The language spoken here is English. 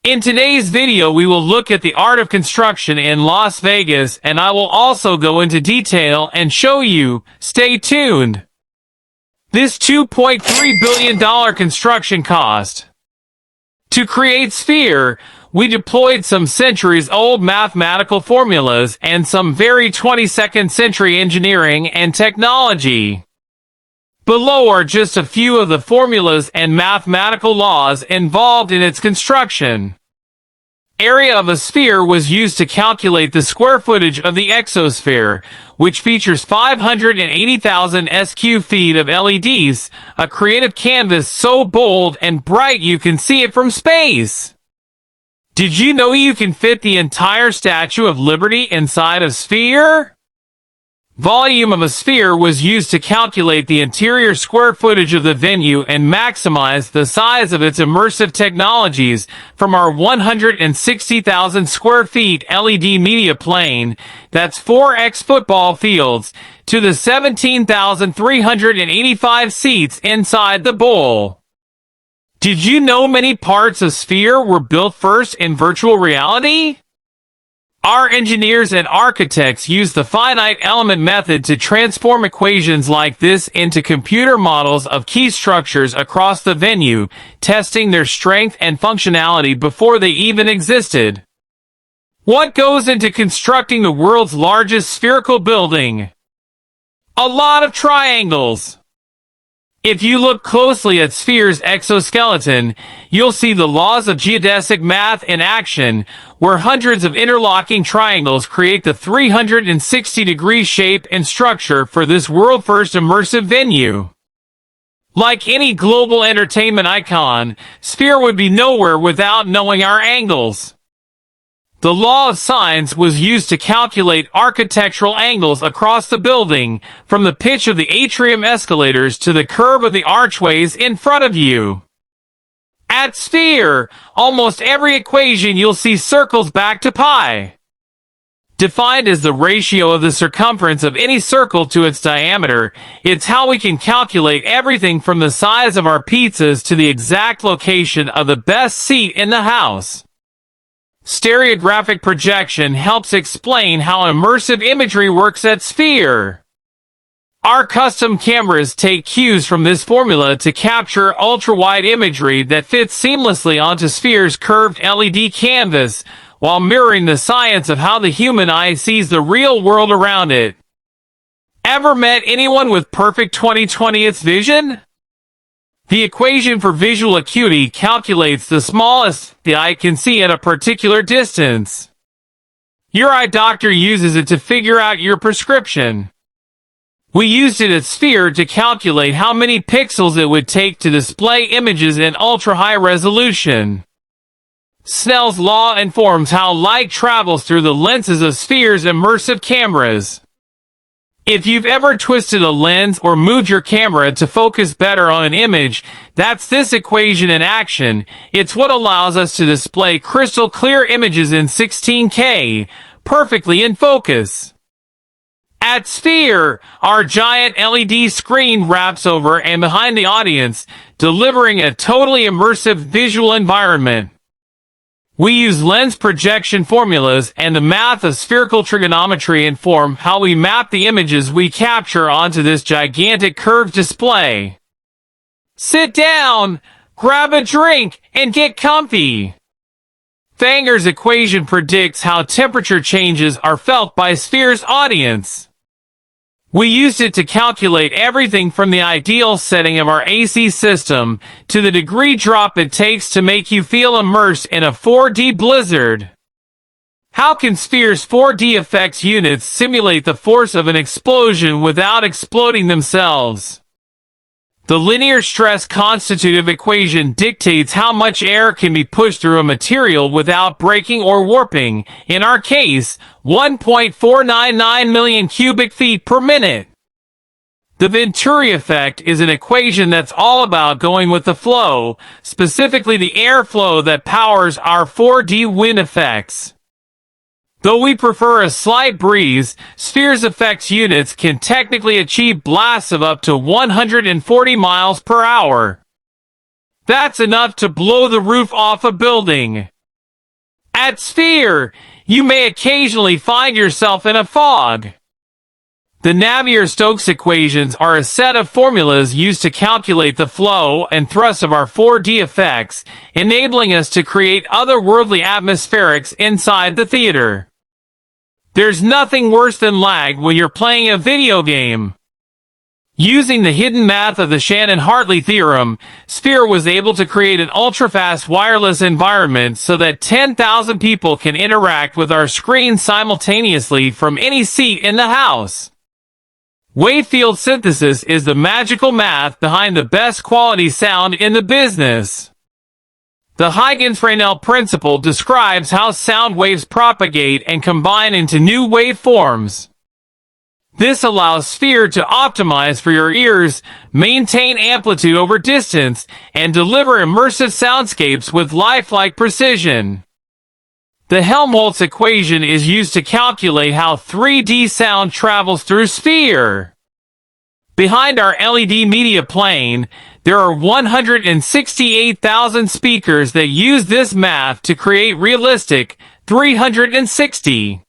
In today's video, we will look at the art of construction in Las Vegas, and I will also go into detail and show you. Stay tuned. This $2.3 billion construction cost. To create Sphere, we deployed some centuries-old mathematical formulas and some very 22nd century engineering and technology. Below are just a few of the formulas and mathematical laws involved in its construction. Area of a sphere was used to calculate the square footage of the exosphere, which features 580,000 SQ feet of LEDs, a creative canvas so bold and bright you can see it from space. Did you know you can fit the entire Statue of Liberty inside a sphere? Volume of a sphere was used to calculate the interior square footage of the venue and maximize the size of its immersive technologies, from our 160,000 square feet LED media plane, that's 4x football fields, to the 17,385 seats inside the bowl. Did you know many parts of Sphere were built first in virtual reality? Our engineers and architects use the finite element method to transform equations like this into computer models of key structures across the venue, testing their strength and functionality before they even existed. What goes into constructing the world's largest spherical building? A lot of triangles. If you look closely at Sphere's exoskeleton, you'll see the laws of geodesic math in action, where hundreds of interlocking triangles create the 360-degree shape and structure for this world-first immersive venue. Like any global entertainment icon, Sphere would be nowhere without knowing our angles. The law of sines was used to calculate architectural angles across the building, from the pitch of the atrium escalators to the curve of the archways in front of you. At Sphere, almost every equation you'll see circles back to pi. Defined as the ratio of the circumference of any circle to its diameter, it's how we can calculate everything from the size of our pizzas to the exact location of the best seat in the house. Stereographic projection helps explain how immersive imagery works at Sphere. Our custom cameras take cues from this formula to capture ultra-wide imagery that fits seamlessly onto Sphere's curved LED canvas, while mirroring the science of how the human eye sees the real world around it. Ever met anyone with perfect 20/20th vision? The equation for visual acuity calculates the smallest the eye can see at a particular distance. Your eye doctor uses it to figure out your prescription. We used it at Sphere to calculate how many pixels it would take to display images in ultra-high resolution. Snell's law informs how light travels through the lenses of Sphere's immersive cameras. If you've ever twisted a lens or moved your camera to focus better on an image, that's this equation in action. It's what allows us to display crystal clear images in 16K, perfectly in focus. At Sphere, our giant LED screen wraps over and behind the audience, delivering a totally immersive visual environment. We use lens projection formulas and the math of spherical trigonometry inform how we map the images we capture onto this gigantic curved display. Sit down, grab a drink, and get comfy. Fanger's equation predicts how temperature changes are felt by Sphere's audience. We used it to calculate everything from the ideal setting of our AC system to the degree drop it takes to make you feel immersed in a 4D blizzard. How can Sphere's 4D effects units simulate the force of an explosion without exploding themselves? The linear stress constitutive equation dictates how much air can be pushed through a material without breaking or warping, in our case, 1.499 million cubic feet per minute. The Venturi effect is an equation that's all about going with the flow, specifically the airflow that powers our 4D wind effects. Though we prefer a slight breeze, Sphere's effects units can technically achieve blasts of up to 140 miles per hour. That's enough to blow the roof off a building. At Sphere, you may occasionally find yourself in a fog. The Navier-Stokes equations are a set of formulas used to calculate the flow and thrust of our 4D effects, enabling us to create otherworldly atmospherics inside the theater. There's nothing worse than lag when you're playing a video game. Using the hidden math of the Shannon-Hartley theorem, Sphere was able to create an ultra-fast wireless environment so that 10,000 people can interact with our screen simultaneously from any seat in the house. Wavefield synthesis is the magical math behind the best quality sound in the business. The Huygens-Fresnel principle describes how sound waves propagate and combine into new waveforms. This allows Sphere to optimize for your ears, maintain amplitude over distance, and deliver immersive soundscapes with lifelike precision. The Helmholtz equation is used to calculate how 3D sound travels through Sphere. Behind our LED media plane, there are 168,000 speakers that use this math to create realistic 360